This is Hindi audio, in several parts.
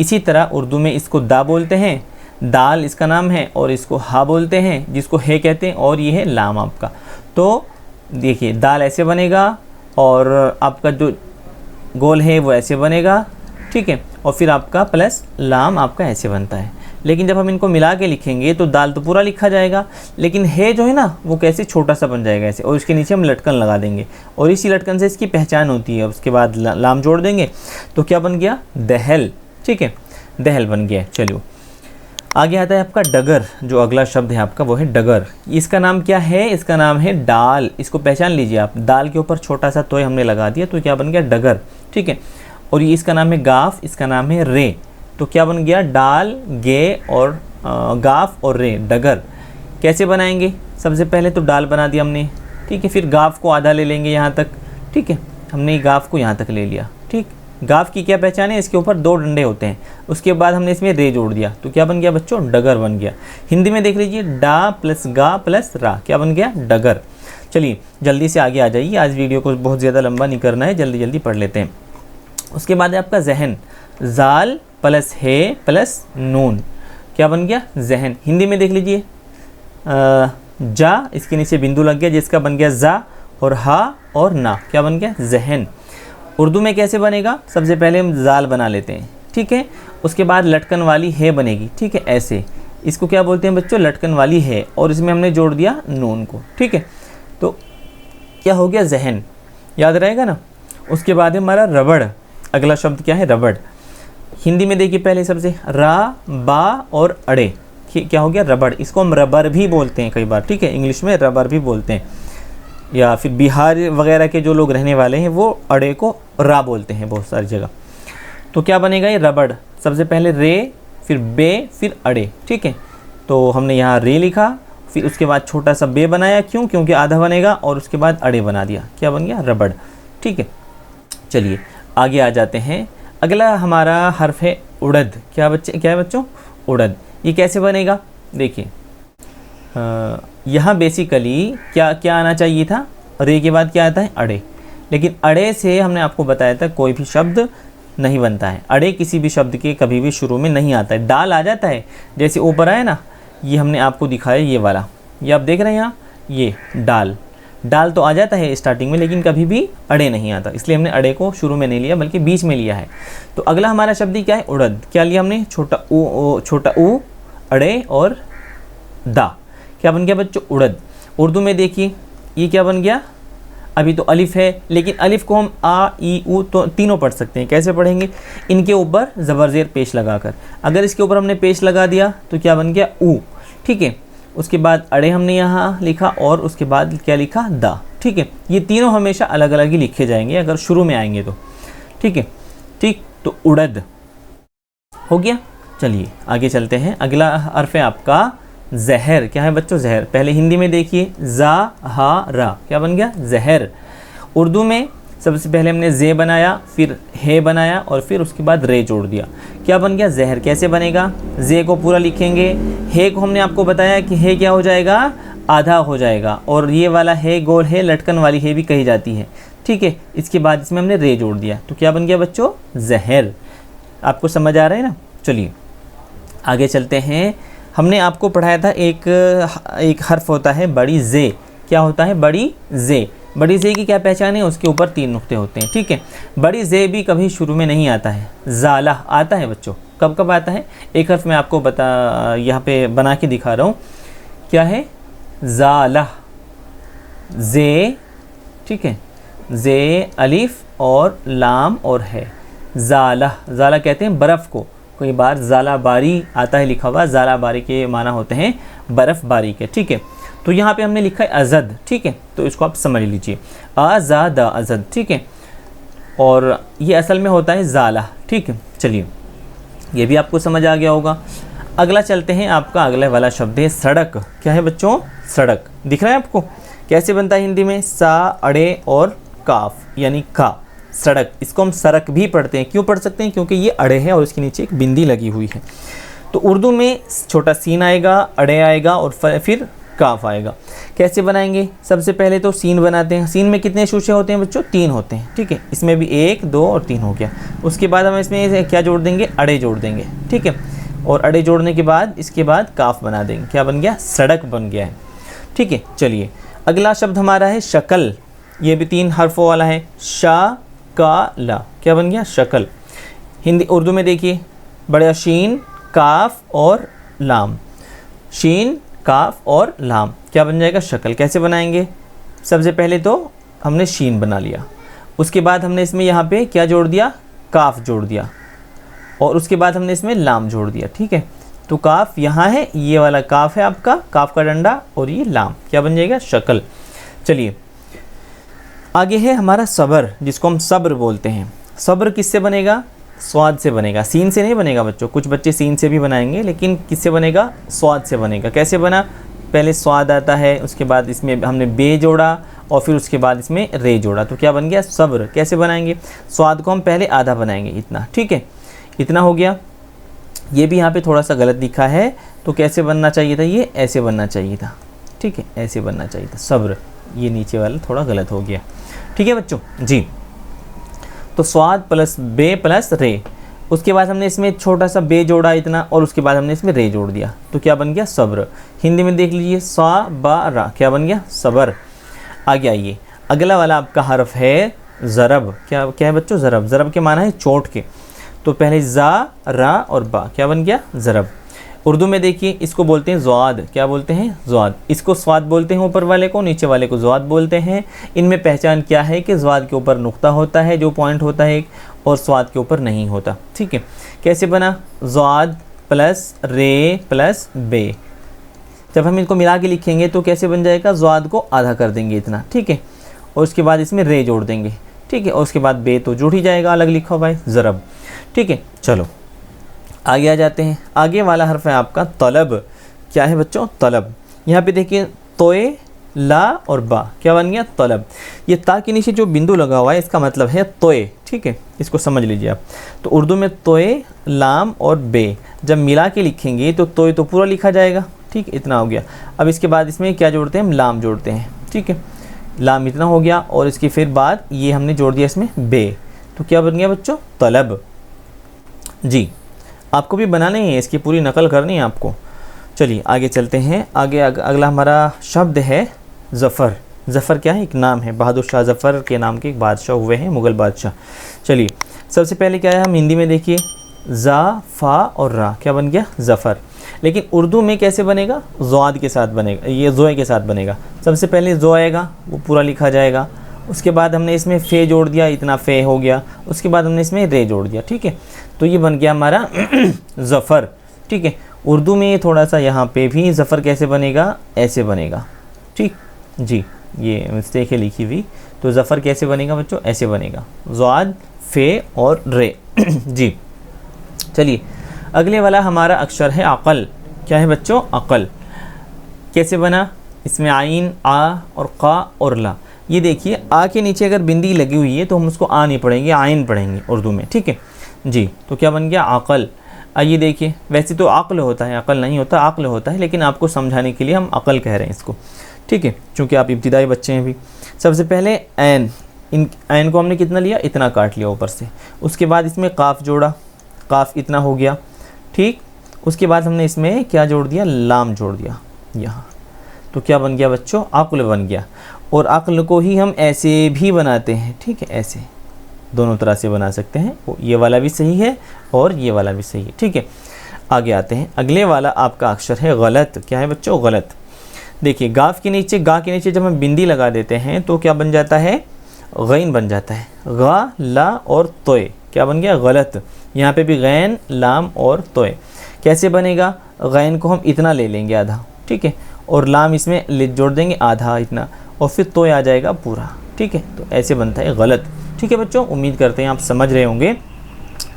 इसी तरह उर्दू में इसको दा बोलते हैं, दाल इसका नाम है, और इसको हा बोलते हैं जिसको हे कहते हैं, और ये है लाम आपका। तो देखिए दाल ऐसे बनेगा और आपका जो गोल है वो ऐसे बनेगा, ठीक है, और फिर आपका प्लस लाम आपका ऐसे बनता है। लेकिन जब हम इनको मिला के लिखेंगे तो दाल तो पूरा लिखा जाएगा, लेकिन है जो है ना वो कैसे छोटा सा बन जाएगा ऐसे, और इसके नीचे हम लटकन लगा देंगे और इसी लटकन से इसकी पहचान होती है। उसके बाद लाम जोड़ देंगे तो क्या बन गया, दहल, ठीक है, दहल बन गया। चलिए आगे आता है आपका डगर, जो अगला शब्द है आपका वो है डगर। इसका नाम क्या है, इसका नाम है डाल। इसको पहचान लीजिए आप, दाल के ऊपर छोटा सा तोय हमने लगा दिया तो क्या बन गया, डगर, ठीक है। और ये इसका नाम है गाफ, इसका नाम है रे, तो क्या बन गया, डाल, गे और गाफ और रे, डगर। कैसे बनाएंगे, सबसे पहले तो डाल बना दिया हमने, ठीक है, फिर गाफ को आधा ले लेंगे यहाँ तक, ठीक है, हमने गाफ को यहाँ तक ले लिया, ठीक। गाफ की क्या पहचान है, इसके ऊपर 2 डंडे होते हैं, उसके बाद हमने इसमें रे जोड़ दिया तो क्या बन गया बच्चों, डगर बन गया। हिंदी में देख लीजिए, डा प्लस गा प्लस रा, क्या बन गया, डगर। चलिए जल्दी से आगे आ जाइए, आज वीडियो को बहुत ज़्यादा लंबा नहीं करना है, जल्दी जल्दी पढ़ लेते हैं। उसके बाद है आपका जहन, जाल प्लस है प्लस नून, क्या बन गया, जहन। हिंदी में देख लीजिए, जा इसके नीचे बिंदु लग गया जिसका बन गया जा, और हा और ना, क्या बन गया, जहन। उर्दू में कैसे बनेगा, सबसे पहले हम जाल बना लेते हैं, ठीक है, उसके बाद लटकन वाली है बनेगी, ठीक है, ऐसे, इसको क्या बोलते हैं बच्चों, लटकन वाली है, और इसमें हमने जोड़ दिया नून को, ठीक है, तो क्या हो गया, जहन, याद रहेगा ना। उसके बाद है हमारा रबड़, अगला शब्द क्या है, रबड़। हिंदी में देखिए पहले सबसे रा, बा और अड़े, क्या हो गया, रबड़। इसको हम रबर भी बोलते हैं कई बार, ठीक है, इंग्लिश में रबर भी बोलते हैं, या फिर बिहार वगैरह के जो लोग रहने वाले हैं वो अड़े को रा बोलते हैं बहुत सारी जगह। तो क्या बनेगा ये रबड़, सबसे पहले रे, फिर बे, फिर अड़े, ठीक है, तो हमने यहाँ रे लिखा, फिर उसके बाद छोटा सा बे बनाया, क्यों, क्योंकि आधा बनेगा, और उसके बाद अड़े बना दिया, क्या बन गया, रबड़, ठीक है। चलिए आगे आ जाते हैं, अगला हमारा हर्फ है उड़द। क्या है बच्चों, उड़द। ये कैसे बनेगा, देखिए यहाँ बेसिकली क्या आना चाहिए था, रे के बाद क्या आता है, अड़े, लेकिन अड़े से हमने आपको बताया था कोई भी शब्द नहीं बनता है, अड़े किसी भी शब्द के कभी भी शुरू में नहीं आता है। डाल आ जाता है, जैसे ऊपर आया ना, ये हमने आपको दिखाया ये वाला, ये आप देख रहे हैं यहाँ, ये डाल तो आ जाता है स्टार्टिंग में, लेकिन कभी भी अड़े नहीं आता, इसलिए हमने अड़े को शुरू में नहीं लिया बल्कि बीच में लिया है। तो अगला हमारा शब्द क्या है, उड़द। क्या लिया हमने, छोटा ऊ, अड़े और दा, क्या बन गया बच्चों, उड़द। उर्दू में देखिए ये क्या बन गया, अभी तो अलिफ है, लेकिन अलिफ को हम आ, ई, ऊ तो तीनों पढ़ सकते हैं। कैसे पढ़ेंगे, इनके ऊपर ज़बर ज़ेर पेश लगाकर। अगर इसके ऊपर हमने पेश लगा दिया तो क्या बन गया, ऊ, ठीक है। उसके बाद अड़े हमने यहाँ लिखा, और उसके बाद क्या लिखा, दा, ठीक है। ये तीनों हमेशा अलग अलग ही लिखे जाएंगे अगर शुरू में आएंगे तो, ठीक है, ठीक। तो उड़द हो गया। चलिए आगे चलते हैं, अगला हर्फ है आपका जहर। क्या है बच्चों, जहर। पहले हिंदी में देखिए, जा, हा, रा, क्या बन गया, जहर। उर्दू में सबसे पहले हमने जे बनाया, फिर हे बनाया, और फिर उसके बाद रे जोड़ दिया, क्या बन गया, जहर। कैसे बनेगा, जे को पूरा लिखेंगे, हे को हमने आपको बताया कि हे क्या हो जाएगा, आधा हो जाएगा, और ये वाला हे गोल है, लटकन वाली हे भी कही जाती है, ठीक है। इसके बाद इसमें हमने रे जोड़ दिया तो क्या बन गया बच्चों, जहर। आपको समझ आ रहा है ना। चलिए आगे चलते हैं। हमने आपको पढ़ाया था एक हर्फ होता है बड़ी जे। क्या होता है, बड़ी जे। बड़ी जे की क्या पहचान है, उसके ऊपर 3 नुक्ते होते हैं, ठीक है। बड़ी जे भी कभी शुरू में नहीं आता है, ज़ाला आता है बच्चों। कब कब आता है, एक हर्फ मैं आपको यहाँ पे बना के दिखा रहा हूँ। क्या है, ज़ाला, जे, ठीक है, जे, अलिफ और लाम और है, ज़ाला। ज़ाला कहते हैं बर्फ़ को, कई बार ज़ाला बारी आता है लिखा हुआ, ज़ाला बारी के माना होते हैं बर्फ़ बारी के, ठीक है। तो यहाँ पे हमने लिखा है अज़द, ठीक है, तो इसको आप समझ लीजिए, आज़ादा, अज़द, ठीक है। और ये असल में होता है ज़ाला, ठीक है। चलिए ये भी आपको समझ आ गया होगा। अगला चलते हैं, आपका अगला वाला शब्द है सड़क। क्या है बच्चों, सड़क। दिख रहा है आपको कैसे बनता है हिंदी में, सा, अड़े और काफ, यानी का, सड़क। इसको हम सड़क भी पढ़ते हैं। क्यों पढ़ सकते हैं, क्योंकि ये अड़े है और इसके नीचे एक बिंदी लगी हुई है। तो उर्दू में छोटा सीन आएगा, अड़े आएगा और फिर काफ आएगा। कैसे बनाएंगे? सबसे पहले तो सीन बनाते हैं। सीन में कितने शूशे होते हैं बच्चों? 3 होते हैं, ठीक है। इसमें भी 1, 2 और 3 हो गया। उसके बाद हम इसमें क्या जोड़ देंगे? अड़े जोड़ देंगे, ठीक है। और अड़े जोड़ने के बाद इसके बाद काफ बना देंगे। क्या बन गया? सड़क बन गया है, ठीक है। चलिए अगला शब्द हमारा है शक्ल। ये भी 3 हर्फों वाला है, शा का ला। क्या बन गया? शक्ल। हिंदी उर्दू में देखिए, बड़ा शीन, काफ और लाम, शीन, काफ और लाम, क्या बन जाएगा? शक्ल। कैसे बनाएंगे? सबसे पहले तो हमने शीन बना लिया, उसके बाद हमने इसमें यहाँ पे क्या जोड़ दिया? काफ जोड़ दिया, और उसके बाद हमने इसमें लाम जोड़ दिया, ठीक है। तो काफ यहाँ है, ये वाला काफ है आपका, काफ का डंडा, और ये लाम, क्या बन जाएगा? शक्ल। चलिए आगे है हमारा सब्र, जिसको हम सब्र बोलते हैं। सब्र किससे बनेगा? स्वाद से बनेगा, सीन से नहीं बनेगा बच्चों। कुछ बच्चे सीन से भी बनाएंगे, लेकिन किससे बनेगा? स्वाद से बनेगा। कैसे बना? पहले स्वाद आता है, उसके बाद इसमें हमने बे जोड़ा, और फिर उसके बाद इसमें रे जोड़ा, तो क्या बन गया? सब्र। कैसे बनाएंगे? स्वाद को हम पहले आधा बनाएंगे, इतना, ठीक है। इतना हो गया। ये भी यहाँ पे थोड़ा सा गलत लिखा है, तो कैसे बनना चाहिए था? ये ऐसे बनना चाहिए था, ठीक है, ऐसे बनना चाहिए था, सब्र। ये नीचे वाला थोड़ा गलत हो गया, ठीक है बच्चों जी। तो स्वाद प्लस बे प्लस रे, उसके बाद हमने इसमें छोटा सा बे जोड़ा इतना, और उसके बाद हमने इसमें रे जोड़ दिया, तो क्या बन गया? सब्र। हिंदी में देख लीजिए, सा बा रा, क्या बन गया? सबर। आगे आइए, अगला वाला आपका हर्फ है ज़रब। क्या क्या है बच्चों? ज़रब। ज़रब के माना है चोट के। तो पहले ज़ा, रा और बा, क्या बन गया? ज़रब। उर्दू में देखिए, इसको बोलते हैं ज़्वाद। क्या बोलते हैं? ज़्वाद। इसको स्वाद बोलते हैं ऊपर वाले को, नीचे वाले को ज़्वाद बोलते हैं। इनमें पहचान क्या है कि ज़्वाद के ऊपर नुक्ता होता है, जो पॉइंट होता है, और स्वाद के ऊपर नहीं होता, ठीक है। कैसे बना? ज़्वाद प्लस रे प्लस बे। जब हम इनको मिला के लिखेंगे तो कैसे बन जाएगा? ज़्वाद को आधा कर देंगे इतना, ठीक है, और उसके बाद इसमें रे जोड़ देंगे, ठीक है, और उसके बाद बे तो जुड़ ही जाएगा, अलग लिखा हुआ है ज़रब, ठीक है। चलो आगे आ जाते हैं। आगे वाला हर्फ है आपका तलब। क्या है बच्चों? तलब। यहाँ पे देखिए, तोए, ला और बा, क्या बन गया? तलब। ये ता के नीचे जो बिंदु लगा हुआ है, इसका मतलब है तोए, ठीक है, इसको समझ लीजिए आप। तो उर्दू में तोए, लाम और बे जब मिला के लिखेंगे तो तोए तो पूरा लिखा जाएगा, ठीक, इतना हो गया। अब इसके बाद इसमें क्या जोड़ते हैं? हम लाम जोड़ते हैं, ठीक है, लाम इतना हो गया, और इसके फिर बाद ये हमने जोड़ दिया इसमें बे, तो क्या बन गया बच्चों? तलब जी। आपको भी बनाने ही है, इसकी पूरी नकल करनी है आपको। चलिए आगे चलते हैं। आगे अगला हमारा शब्द है ज़फ़र। ज़फ़र क्या है? एक नाम है, बहादुर शाह ज़फ़र के नाम के एक बादशाह हुए हैं, मुग़ल बादशाह। चलिए सबसे पहले क्या है, हम हिंदी में देखिए, ज़ा, फ़ा और रा, क्या बन गया? ज़फ़र। लेकिन उर्दू में कैसे बनेगा? ज़्वाद के साथ बनेगा, ये ज़ोए के साथ बनेगा। सबसे पहले ज़ो आएगा, वो पूरा लिखा जाएगा, उसके बाद हमने इसमें फ़े जोड़ दिया, इतना फ़े हो गया, उसके बाद हमने इसमें रे जोड़ दिया, ठीक है, तो ये बन गया हमारा ज़फ़र, ठीक है। उर्दू में थोड़ा सा यहाँ पे भी ज़फ़र कैसे बनेगा? ऐसे बनेगा, ठीक जी, ये मिस्टेक है लिखी हुई। तो ज़फ़र कैसे बनेगा बच्चों? ऐसे बनेगा, ज़्वाद, फ़े और रे जी। चलिए अगले वाला हमारा अक्षर है अक़ल। क्या है बच्चों? अक़ल। कैसे बना? इसमें आइन, आ और क़ा और ला। ये देखिए, आ के नीचे अगर बिंदी लगी हुई है तो हम उसको आ नहीं पढ़ेंगे, आइन पढ़ेंगे उर्दू में, ठीक है जी। तो क्या बन गया? अक़ल। आइए देखिए, वैसे तो अक़ल होता है, अक़ल नहीं होता, अक़ल होता है, लेकिन आपको समझाने के लिए हम अक़ल कह रहे हैं इसको, ठीक है, क्योंकि आप इब्तिदाई बच्चे हैं भी। सबसे पहले ऐन, इन ऐन को हमने कितना लिया? इतना काट लिया ऊपर से। उसके बाद इसमें काफ़ जोड़ा, काफ़ इतना हो गया, ठीक। उसके बाद हमने इसमें क्या जोड़ दिया? लाम जोड़ दिया यहाँ, तो क्या बन गया बच्चों? अक़ल बन गया। और अक़ल को ही हम ऐसे भी बनाते हैं, ठीक है, ऐसे दोनों तरह से बना सकते हैं, ये वाला भी सही है और ये वाला भी सही है, ठीक है। आगे आते हैं, अगले वाला आपका अक्षर है गलत। क्या है बच्चों? गलत। देखिए, गाफ के नीचे, गा के नीचे जब हम बिंदी लगा देते हैं तो क्या बन जाता है? गैन बन जाता है, गा, ला और तोय, क्या बन गया? गलत। यहाँ पे भी गैन, लाम और तोय। कैसे बनेगा? गैन को हम इतना ले लेंगे आधा, ठीक है, और लाम इसमें जोड़ देंगे आधा इतना, और फिर तोय आ जाएगा पूरा, ठीक है, तो ऐसे बनता है गलत, ठीक है बच्चों। उम्मीद करते हैं आप समझ रहे होंगे।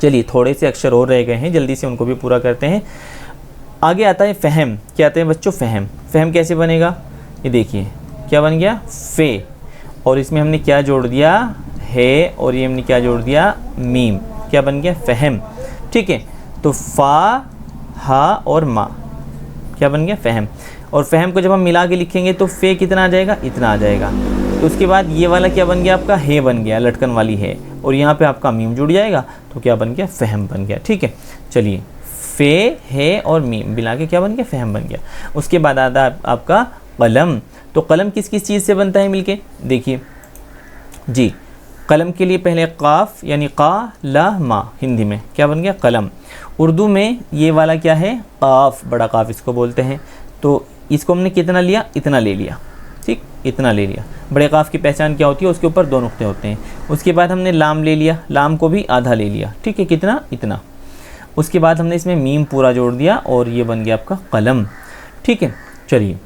चलिए थोड़े से अक्षर और रह गए हैं, जल्दी से उनको भी पूरा करते हैं। आगे आता है फ़हम। क्या आते हैं बच्चों? फ़हम। फ़हम कैसे बनेगा? ये देखिए, क्या बन गया? फ़े, और इसमें हमने क्या जोड़ दिया? है, और ये हमने क्या जोड़ दिया? मीम। क्या बन गया? फ़हम, ठीक है। तो फ़ा, हा और मा, क्या बन गया? फ़हम। और फ़हम को जब हम मिला के लिखेंगे तो फ़े कितना आ जाएगा, इतना आ जाएगा। तो उसके बाद ये वाला क्या बन गया आपका, है बन गया, लटकन वाली है, और यहाँ पे आपका मीम जुड़ जाएगा तो क्या बन गया, फ़हम बन गया। ठीक है, चलिए फ़े है और मीम मिला के क्या बन गया, फ़हम बन गया। उसके बाद आता है आपका कलम। तो कलम किस किस चीज़ से बनता है मिलके, देखिए जी, कलम के लिए पहले काफ यानी का ला मा, हिंदी में क्या बन गया, कलम। उर्दू में ये वाला क्या है, काफ, बड़ा काफ इसको बोलते हैं। तो इसको हमने कितना लिया, इतना ले लिया, ठीक, इतना ले लिया। बड़े काफ की पहचान क्या होती है, उसके ऊपर 2 नुक्ते होते हैं। उसके बाद हमने लाम ले लिया, लाम को भी आधा ले लिया, ठीक है, कितना, इतना। उसके बाद हमने इसमें मीम पूरा जोड़ दिया और ये बन गया आपका कलम। ठीक है, चलिए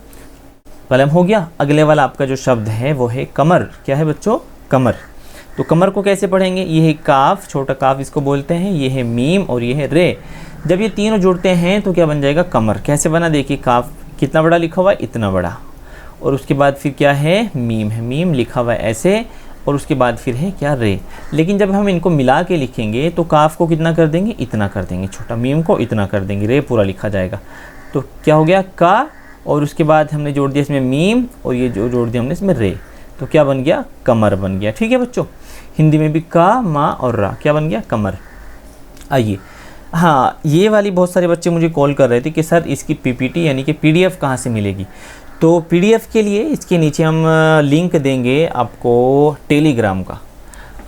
कलम हो गया। अगले वाला आपका जो शब्द है वो है कमर। क्या है बच्चों, कमर। तो कमर को कैसे पढ़ेंगे, ये है काफ, छोटा काफ इसको बोलते हैं, ये है मीम और ये है रे। जब ये तीनों जुड़ते हैं तो क्या बन जाएगा, कमर। कैसे बना, देखिए काफ कितना बड़ा लिखा हुआ है, इतना बड़ा, और उसके बाद फिर क्या है, मीम है, मीम लिखा हुआ है ऐसे, और उसके बाद फिर है क्या, रे। लेकिन जब हम इनको मिला के लिखेंगे तो काफ को कितना कर देंगे, इतना कर देंगे छोटा, मीम को इतना कर देंगे, रे पूरा लिखा जाएगा। तो क्या हो गया, का, और उसके बाद हमने जोड़ दिया इसमें मीम, और ये जो जोड़ दिया हमने इसमें रे, तो क्या बन गया, कमर बन गया। ठीक है बच्चों, हिंदी में भी का, मा और रा, क्या बन गया, कमर। आइए, हाँ, ये वाली बहुत सारे बच्चे मुझे कॉल कर रहे थे कि सर इसकी पीपीटी यानी कि पीडीएफ कहाँ से मिलेगी। तो पीडीएफ के लिए इसके नीचे हम लिंक देंगे आपको टेलीग्राम का,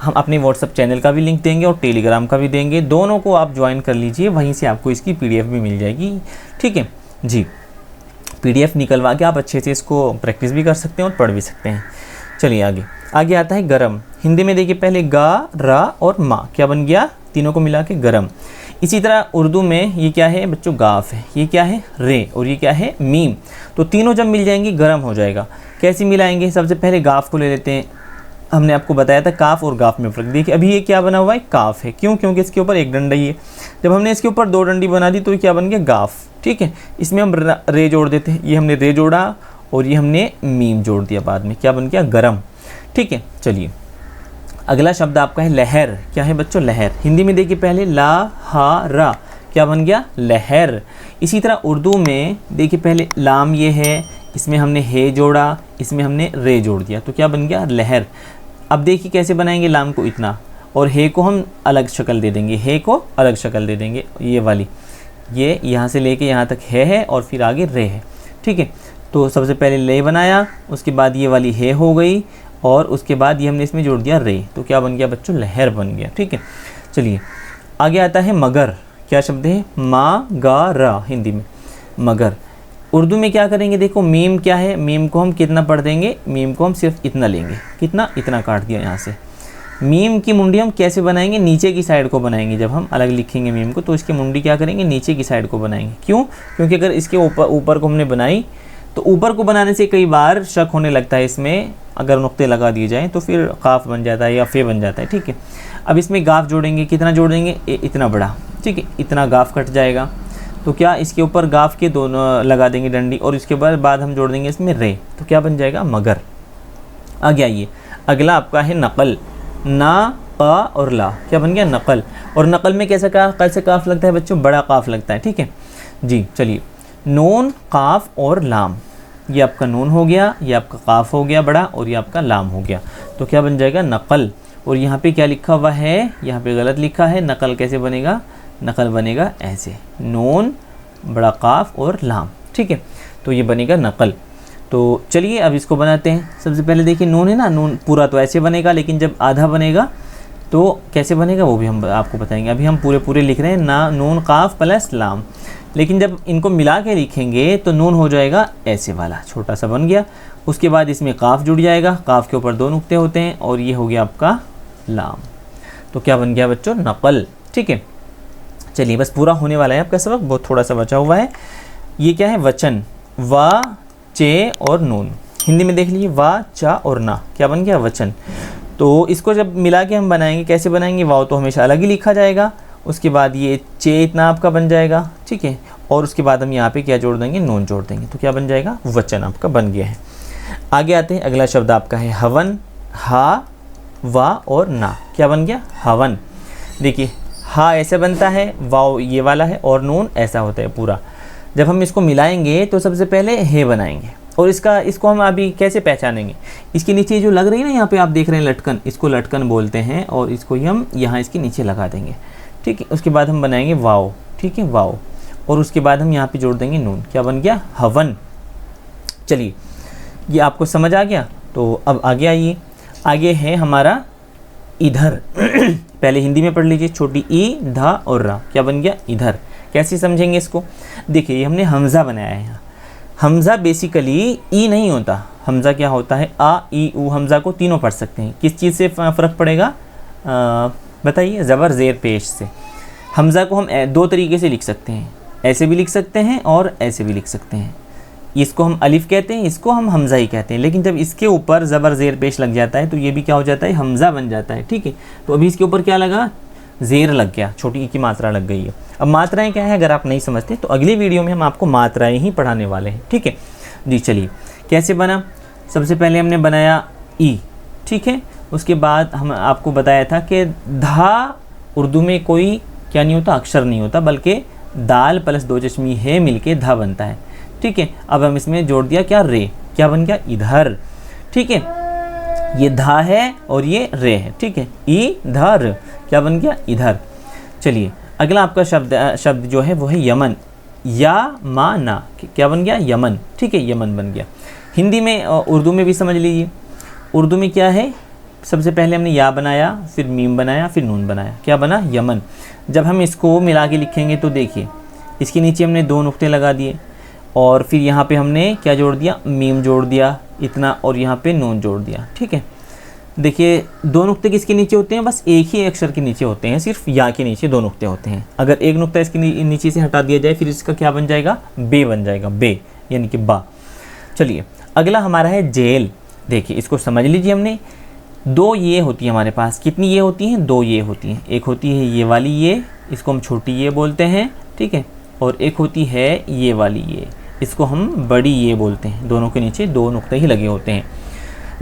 हम अपने व्हाट्सएप चैनल का भी लिंक देंगे और टेलीग्राम का भी देंगे, दोनों को आप ज्वाइन कर लीजिए, वहीं से आपको इसकी पीडीएफ भी मिल जाएगी। ठीक है जी, पीडीएफ निकलवा के आप अच्छे से इसको प्रैक्टिस भी कर सकते हैं और पढ़ भी सकते हैं। चलिए आगे, आगे आता है गरम। हिंदी में देखिए पहले गा, रा और मा, क्या बन गया, तीनों को मिला के गरम। इसी तरह उर्दू में ये क्या है बच्चों, गाफ है, ये क्या है, रे, और ये क्या है, मीम। तो तीनों जब मिल जाएंगी गरम हो जाएगा। कैसे मिलाएंगे, सबसे पहले गाफ को ले लेते हैं। हमने आपको बताया था काफ और गाफ में फ़र्क। देखिए अभी ये क्या बना हुआ है, काफ है, क्यों, क्योंकि इसके ऊपर एक डंडा ही है। जब हमने इसके ऊपर 2 डंडी बना दी तो ये क्या बन गया, गाफ। ठीक है, इसमें हम रे जोड़ देते हैं, ये हमने रे जोड़ा और ये हमने मीम जोड़ दिया बाद में, क्या बन गया, गरम। ठीक है, चलिए अगला शब्द आपका है लहर। क्या है बच्चों, लहर। हिंदी में देखिए पहले ला, हा, रा, क्या बन गया, लहर। इसी तरह उर्दू में देखिए पहले लाम ये है, इसमें हमने हे जोड़ा, इसमें हमने रे जोड़ दिया, तो क्या बन गया, लहर। अब देखिए कैसे बनाएंगे, लाम को इतना और हे को हम अलग शक्ल दे देंगे, हे को अलग शक्ल दे देंगे, ये वाली, ये यहाँ से लेके यहाँ तक है और फिर आगे रे है। ठीक है, तो सबसे पहले ले बनाया, उसके बाद ये वाली हे हो गई और उसके बाद ये हमने इसमें जोड़ दिया रे, तो क्या बन गया बच्चों, लहर बन गया। ठीक है, चलिए आगे आता है मगर। क्या शब्द है, मा गा रा, हिंदी में मगर। उर्दू में क्या करेंगे, देखो मीम क्या है, मीम को हम कितना पढ़ देंगे, मीम को हम सिर्फ इतना लेंगे, कितना, इतना काट दिया यहाँ से। मीम की मुंडी हम कैसे बनाएंगे, नीचे की साइड को बनाएंगे। जब हम अलग लिखेंगे मीम को तो इसकी मुंडी क्या करेंगे, नीचे की साइड को बनाएंगे। क्यों, क्योंकि अगर इसके ऊपर को हमने बनाई तो ऊपर को बनाने से कई बार शक होने लगता है इसमें, अगर नुक्ते लगा दिए जाएँ तो फिर काफ बन जाता है या फे बन जाता है। ठीक है, अब इसमें गाफ जोड़ेंगे, कितना जोड़ेंगे, इतना बड़ा। ठीक है, इतना गाफ कट जाएगा, तो क्या इसके ऊपर गाफ के दोनों लगा देंगे डंडी और इसके बाद हम जोड़ देंगे इसमें रे, तो क्या बन जाएगा, मगर। आगे आइए, अगला आपका है नकल। ना, का और ला, क्या बन गया, नकल। और नकल में कैसे काफ लगता है बच्चों, बड़ा काफ लगता है। ठीक है जी, चलिए नून, काफ और लाम, ये आपका नून हो गया, ये आपका काफ हो गया बड़ा और ये आपका लाम हो गया, तो क्या बन जाएगा, नकल। और यहाँ पे क्या लिखा हुआ है, यहाँ पे गलत लिखा है, नकल कैसे बनेगा, नकल बनेगा ऐसे, नून, बड़ा काफ और लाम। ठीक है, तो ये बनेगा नकल। तो चलिए अब इसको बनाते हैं। सबसे पहले देखिए नून है ना, नून पूरा तो ऐसे बनेगा, लेकिन जब आधा बनेगा तो कैसे बनेगा वो भी हम आपको बताएंगे। अभी हम पूरे लिख रहे हैं ना, नून काफ प्लस लाम, लेकिन जब इनको मिला के लिखेंगे तो नून हो जाएगा ऐसे वाला, छोटा सा बन गया। उसके बाद इसमें काफ जुड़ जाएगा, काफ के ऊपर 2 नुक्ते होते हैं और ये हो गया आपका लाम, तो क्या बन गया बच्चों, नकल। ठीक है, चलिए बस पूरा होने वाला है आपका सबक, बहुत थोड़ा सा बचा हुआ है। ये क्या है, वचन। वा, चे और नून। हिंदी में देख लीजिए वा, चा और ना, क्या बन गया, वचन। तो इसको जब मिला के हम बनाएंगे, कैसे बनाएंगे, वाव तो हमेशा अलग ही लिखा जाएगा, उसके बाद ये चे इतना आपका बन जाएगा। ठीक है, और उसके बाद हम यहाँ पे क्या जोड़ देंगे, नून जोड़ देंगे, तो क्या बन जाएगा, वचन आपका बन गया है। आगे आते हैं, अगला शब्द आपका है हवन। हा, वा और ना, क्या बन गया, हवन। देखिए हा ऐसे बनता है, वाव ये वाला है और नून ऐसा होता है पूरा। जब हम इसको मिलाएंगे तो सबसे पहले हे बनाएंगे, और इसको हम अभी कैसे पहचानेंगे, इसके नीचे जो लग रही है ना, यहाँ पे आप देख रहे हैं लटकन, इसको लटकन बोलते हैं, और इसको ही हम यहाँ इसके नीचे लगा देंगे, ठीक है। उसके बाद हम बनाएंगे वाव, ठीक है, वाव, और उसके बाद हम यहाँ पे जोड़ देंगे नून, क्या बन गया, हवन। चलिए, ये आपको समझ आ गया। तो अब आगे आइए, आगे है हमारा इधर। पहले हिंदी में पढ़ लीजिए, छोटी ई, धा और रा, क्या बन गया, इधर। कैसे समझेंगे इसको, देखिए ये हमने हमज़ा बनाया है यहाँ। हमज़ा बेसिकली ई नहीं होता, हमज़ा क्या होता है, आ, ई, ऊ, हमज़ा को तीनों पढ़ सकते हैं। किस चीज़ से फ़र्क पड़ेगा, बताइए, ज़बर ज़ेर पेश से। हमज़ा को हम दो तरीके से लिख सकते हैं, ऐसे भी लिख सकते हैं और ऐसे भी लिख सकते हैं। इसको हम अलिफ कहते हैं, इसको हम हमज़ा ही कहते हैं, लेकिन जब इसके ऊपर ज़बर ज़ेर पेश लग जाता है तो ये भी क्या हो जाता है, हमज़ा बन जाता है, ठीक है। तो अभी इसके ऊपर क्या लगा, ज़ेर लग गया, छोटी ई की मात्रा लग गई है। अब मात्राएं क्या है, अगर आप नहीं समझते तो अगली वीडियो में हम आपको मात्राएं ही पढ़ाने वाले हैं, ठीक है जी। चलिए, कैसे बना, सबसे पहले हमने बनाया ई, ठीक है। उसके बाद हम आपको बताया था कि धा उर्दू में कोई क्या नहीं होता, अक्षर नहीं होता, बल्कि दाल प्लस दो चश्मी है मिलके धा बनता है, ठीक है। अब हम इसमें जोड़ दिया क्या, रे, क्या बन गया, इधर, ठीक है। ये धा है और ये रे है, ठीक है, इधर, क्या बन गया, इधर। चलिए, अगला आपका शब्द जो है वो है यमन, या मा ना, क्या बन गया, यमन, ठीक है, यमन बन गया। हिंदी में, उर्दू में भी समझ लीजिए। उर्दू में क्या है, सबसे पहले हमने या बनाया, फिर मीम बनाया, फिर नून बनाया, क्या बना, यमन। जब हम इसको मिला के लिखेंगे तो देखिए, इसके नीचे हमने दो नुक्ते लगा दिए, और फिर यहाँ पे हमने क्या जोड़ दिया, मीम जोड़ दिया इतना, और यहाँ पे नून जोड़ दिया, ठीक है। देखिए, दो नुक्ते किसके नीचे होते हैं, बस एक ही अक्षर के नीचे होते हैं, सिर्फ या के नीचे दो नुक्ते होते हैं। अगर एक नुक्ता इसके नीचे से हटा दिया जाए, फिर इसका क्या बन जाएगा, बे बन जाएगा, बे यानी कि बा। चलिए, अगला हमारा है जेल। देखिए, इसको समझ लीजिए, हमने दो ये होती है हमारे पास, कितनी ये होती हैं, दो ये होती हैं। एक होती है ये वाली ये, इसको हम छोटी ये बोलते हैं, ठीक है, और एक होती है ये वाली ये, इसको हम बड़ी ये बोलते हैं। दोनों के नीचे दो नुक्ते ही लगे होते हैं।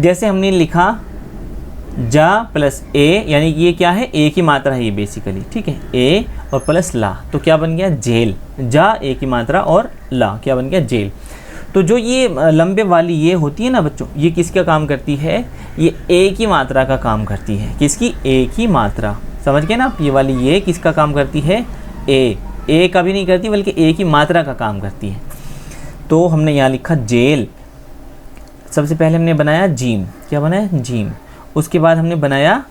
जैसे हमने लिखा जा प्लस ए, यानी ये क्या है, ए की मात्रा है ये बेसिकली, ठीक है, ए और प्लस ला, तो क्या बन गया, जेल। जा ए की मात्रा और ला, क्या बन गया, जेल। तो जो ये लंबे वाली ये होती है ना बच्चों, ये किसका काम करती है, ये ए की मात्रा का काम करती है। किसकी, ए की मात्रा, समझ गए ना आप, ये वाली ये किसका काम करती है, ए का भी नहीं करती, बल्कि ए की मात्रा का काम करती है। तो हमने यहाँ लिखा जेल। सबसे पहले हमने बनाया जीम, क्या बनाया, जीम। उसके बाद हमने बनाया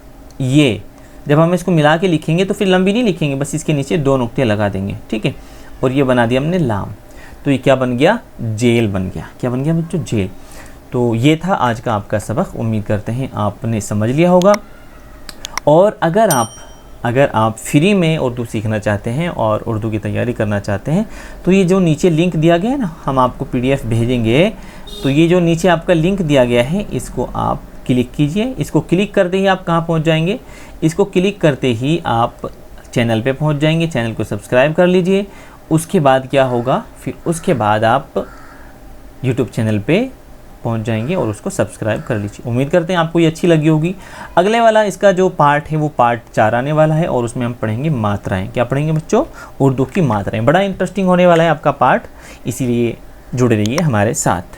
ये। जब हम इसको मिला के लिखेंगे तो फिर लंबी नहीं लिखेंगे, बस इसके नीचे दो नुक्ते लगा देंगे, ठीक है। और ये बना दिया हमने लाम, तो ये क्या बन गया, जेल बन गया। क्या बन गया बच्चों, जेल। तो ये था आज का आपका सबक। उम्मीद करते हैं आपने समझ लिया होगा। और अगर आप फ्री में उर्दू सीखना चाहते हैं और उर्दू की तैयारी करना चाहते हैं, तो ये जो नीचे लिंक दिया गया है ना, हम आपको PDF भेजेंगे, तो ये जो नीचे आपका लिंक दिया गया है, इसको आप क्लिक कीजिए। इसको क्लिक करते ही आप कहाँ पहुँच जाएंगे, इसको क्लिक करते ही आप चैनल पे पहुँच जाएंगे। चैनल को सब्सक्राइब कर लीजिए। उसके बाद क्या होगा, फिर उसके बाद आप YouTube चैनल पे पहुंच जाएंगे और उसको सब्सक्राइब कर लीजिए। उम्मीद करते हैं आपको ये अच्छी लगी होगी। अगले वाला इसका जो पार्ट है वो पार्ट 4 आने वाला है, और उसमें हम पढ़ेंगे मात्राएं। क्या पढ़ेंगे बच्चों, उर्दू की मात्राएं। बड़ा इंटरेस्टिंग होने वाला है आपका पार्ट, इसीलिए जुड़े रहिए हमारे साथ।